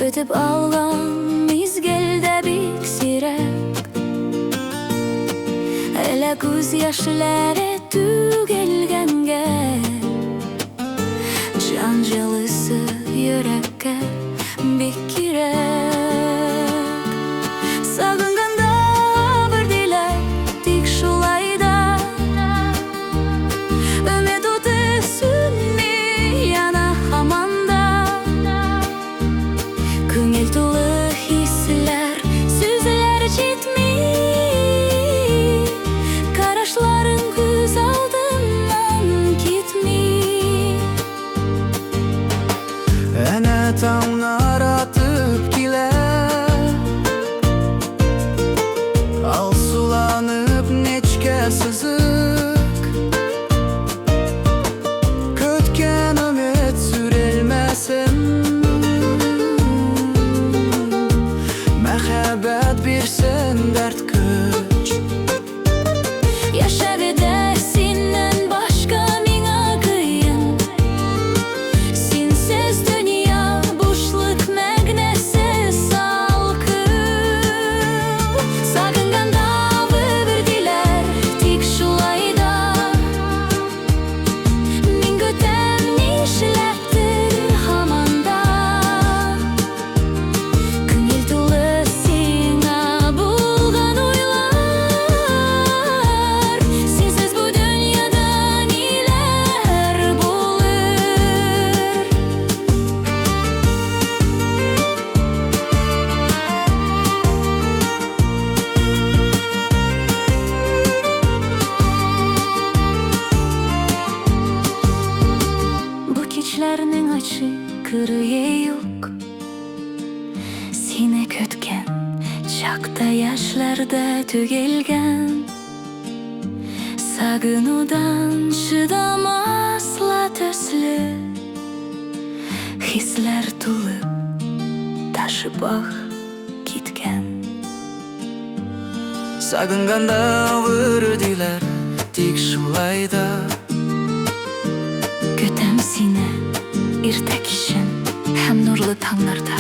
өтіп алған мезгілде бексирек, әлі көз яшьләре түгелгәнгә, жан жылысы йөрәккә бик кирәк. Сагынганда бер диләр, тик шулай да өмет уты сүнми яна һаман да. Күңел тулы хисләр, сүзләр җитми, карашларың күз алдыннан китми. Әнә таңнар атып килә, алсуланып нечкә сызык, көткән өмет сүрелмәсен, мәхәббәт бирсен дәрт көч. Яшәрдә синнән башка миңа кыен, синсез дөнья бушлык, мәгънәсез салкын. Сагынганда бер диләр, тик шулай да мин көтәм нишләптер һаман да. Күңел тулы сиңа булган уйлар, синсез бу дөньяда ниләр булыр. Бу кичләрнең ачы кырые юк, сине көткән чакта яшьләрдә түгелгән. Сагынудан чыдамасла төсле хисләр тулып ташып ах киткән. Сагынганда бер диләр, тик шулай да Көтәм сине иртә кичен һәм нурлы таңнарда.